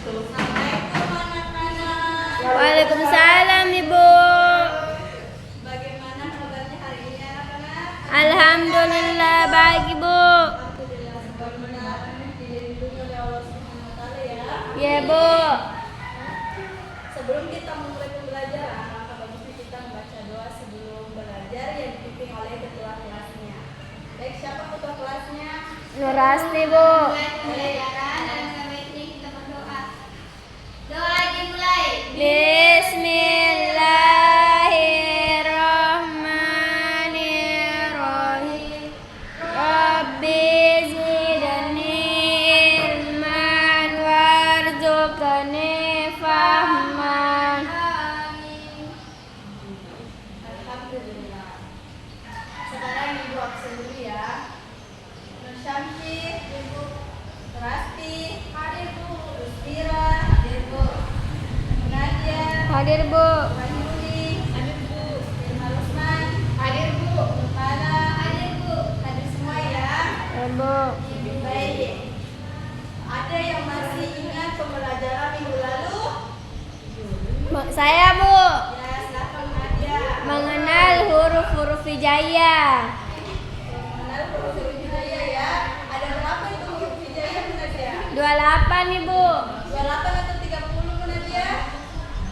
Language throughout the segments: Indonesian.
Assalamualaikum anak-anak. Waalaikumsalam Ibu. Bagaimana kabarnya hari ini anak-anak? Alhamdulillah baik Ibu. Alhamdulillah, semoga dilindungi oleh Allah Subhanahu wa taala ya. Ya Bu. Sebelum kita memulai pembelajaran, maka bagusnya kita membaca doa sebelum belajar yang dipimpin oleh ketua kelasnya. Baik, siapa ketua kelasnya? Nurasti Bu. Pembelajaran dan sebaiknya kita berdoa. Doa dimulai. Bismillahirrahmanirrahim. Rabbi zidni ilman warzuqni fahman. Amin. Alhamdulillah. Sekarang Ibu absen dulu ya. Nur Syamsi, Ibu Rasti, hadir Bu. Rustira, hadir Bu. Nadia, Hadir Bu. Wahyudi, hadir Bu. Irma Rusman, hadir Bu. Nurmala, hadir Bu. Hadir semua ya. Ya Bu. Baik. Ada yang masih ingat pembelajaran minggu lalu? Saya Bu. Ya, silakan Nadia. Mengenal huruf-huruf hijaya. Mengenal huruf hijaya ya. Ada berapa itu huruf hijaya Bu Nadia? 28 Ibu. 28 atau 30 Bu Nadia?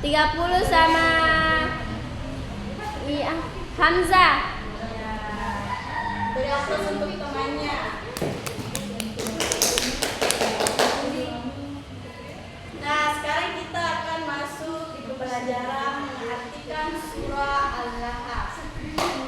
30 sama iya, Hamzah. Ya. Beri aplaus untuk temannya. Nah, sekarang kita akan masuk di pembelajaran mengartikan surah Al-Lahab.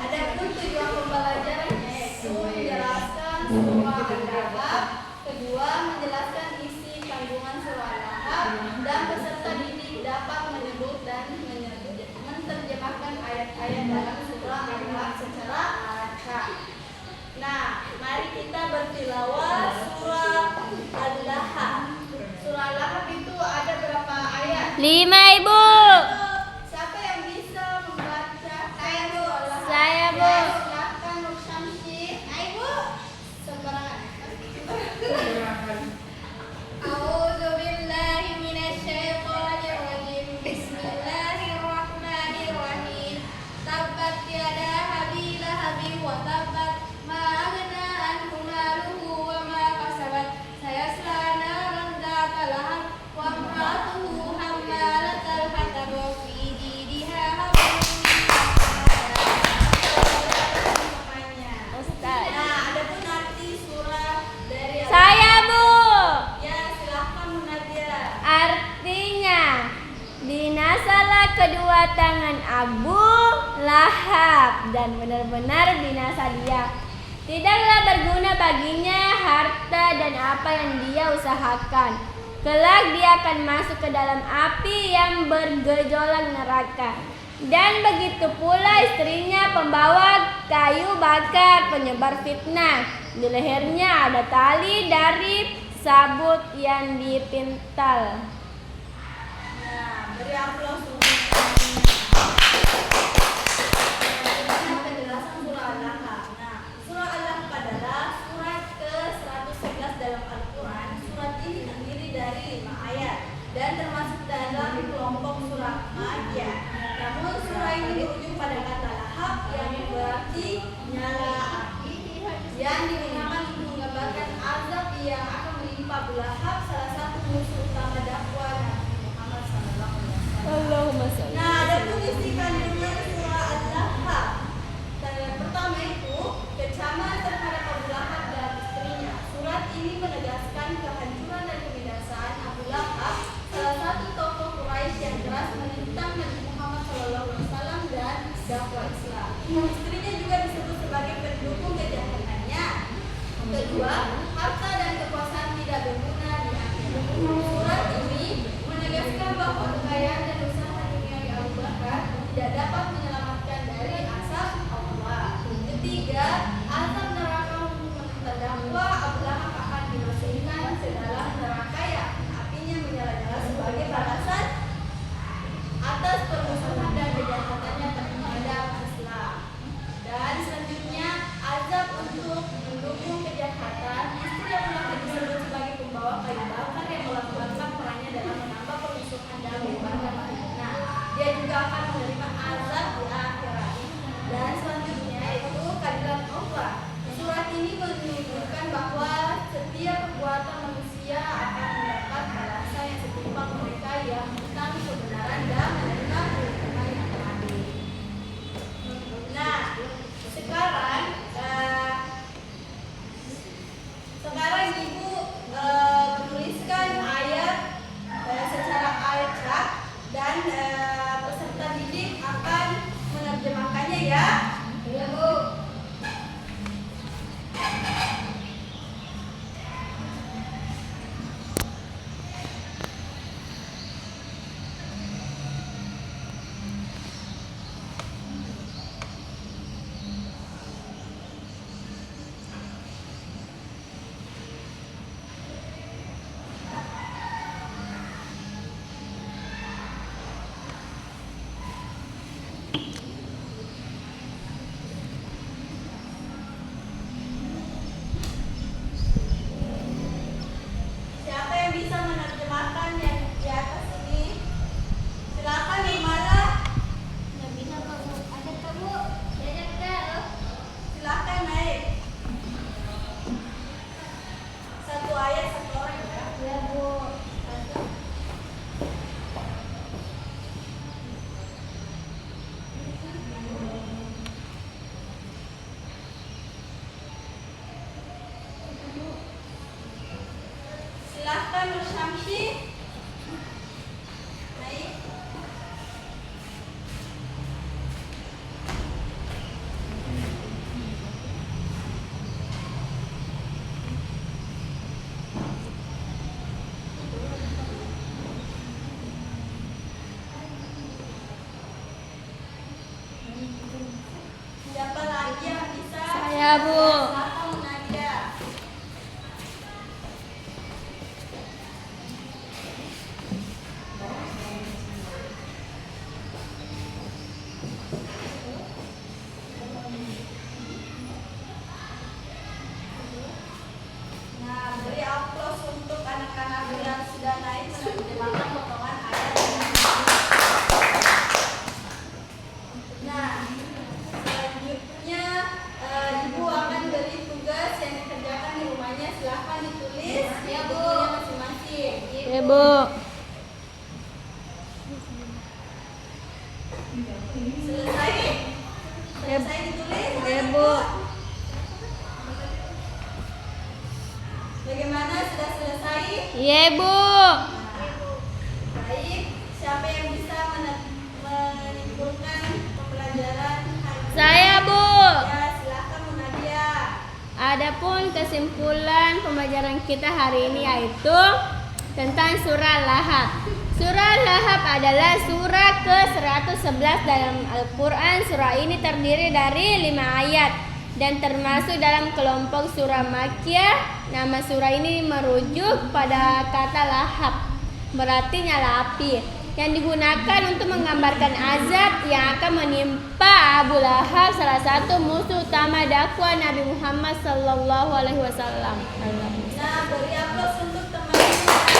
Ada pun tujuan pembelajarannya yaitu menjelaskan surah Al-Lahab, kedua menjelaskan isi kandungan surah Al-Lahab, dan peserta didik dapat menyebut dan menerjemahkan ayat-ayat dalam surah Al-Lahab secara acak. Nah, mari kita bertilawah surah Al-Lahab. Surah Al-Lahab itu ada berapa ayat? 5 Ibu. Siapa yang bisa membaca? Saya Bu. Saya, Bu. Ya, silakan Nur Syamsi. Ayo Bu. Sembarangan. A'udzu billahi minasyaitonir rajim. Bismillahirrahmanirrahim. Tabbat yada abi lahabin wa tabbat ma aghna anhu maluhu wa ma kasabat. Sayasla naran dzata lahab wa imra'atuhu hammalatal hatab fi jidha hablum min masad. Ustaz. Nah, ada pun arti surah dari Saya Bu. Ya, silahkan Bu Nadia. Artinya binasalah kedua tangan Abu Lahab dan benar-benar binasa dia. Tidaklah berguna baginya harta dan apa yang dia usahakan. Kelak dia akan masuk ke dalam api yang bergejolak neraka. Dan begitu pula istrinya pembawa kayu bakar penyebar fitnah. Di lehernya ada tali dari sabut yang dipintal. Nah, beri aplaus untuk penjelasan surah Al-Lahab. Nah, surah Al-Lahab adalah surat ke-111 dalam Al-Quran. Surat ini terdiri dari 5 ayat dan termasuk dalam kelompok surah Makkiyah. Namun surah ini berujung pada kata lahab yang berarti nyala api, yang digunakan untuk menggambarkan azab yang akan menimpa Abu Lahab, salah satu musuh utama dakwah Nabi Muhammad SAW. Allahumma sholli. Nah, ada pun isi kandungan surah Al-Lahab. Yang pertama itu kecaman terhadap Abu Lahab dan istrinya. Surat ini menegaskan kehancuran dan kebinasaan Abu Lahab, salah satu tokoh Quraisy yang keras menentang Nabi Muhammad SAW dan dakwah Islam. Istrinya juga disebut sebagai pendukung kejahatannya. Kedua, harta dan kekuasaan tidak berguna di akhirat. Surat ini menegaskan bahwa kekayaan dan usaha duniawi Abu Bakar tidak dapat menyelamatkan dari azab Allah. Ketiga, azab neraka untuk terdakwa Abu Lahab akan dimasukkan ke dalam neraka yang apinya menyala-nyala sebagai balasan atas permusuhan dan kejahatannya terhadap Islam. Dan selanjutnya, azab untuk mendukung kejahatan. Istri Abu Lahab disebut sebagai pembawa kayu bakar yang melakukan perannya dalam Amr Syamsi. Naik. Siapa lagi yang bisa? Saya, Bu. Silakan Nadia. Nah, beri aplaus untuk anak-anak yang sudah naik menerjemahkan potongan ayat. Nah, selanjutnya Ibu akan beri tugas yang dikerjakan di rumahnya. Silahkan ditulis ya, Bu, masing-masing. Ya, Bu. Selesai? Selesai ditulis? Ya, Bu. Bagaimana, sudah selesai? Iya, Bu. Baik, siapa yang bisa menyimpulkan pembelajaran hari ini? Saya, Bu. Ya, silakan Bu Nadia. Adapun kesimpulan pembelajaran kita hari ini yaitu tentang surah Lahab. Surah Lahab adalah surah ke-111 dalam Al-Quran. Surah ini terdiri dari 5 ayat dan termasuk dalam kelompok surah Makkiyah. Nama surah ini merujuk pada kata lahab, berarti nyala api, yang digunakan untuk menggambarkan azab yang akan menimpa Abu Lahab, salah satu musuh utama dakwah Nabi Muhammad SAW. Nah, beri aplaus untuk teman-teman.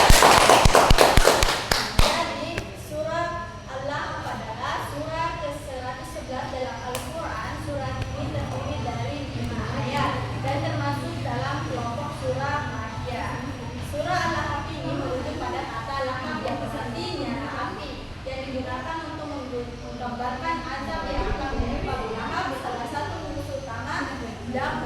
Jadi, surah Al-Lahab adalah surah ke-111 dalam Al-Quran. Surah ini terdiri dari 5 ayat dan termasuk dalam kelompok surah Makkiyah. Surah Al-Lahab ini merujuk pada kata lahab yang artinya api, yang digunakan untuk menggambarkan azab yang akan menimpa Abu Lahab, salah satu musuh utama dakwah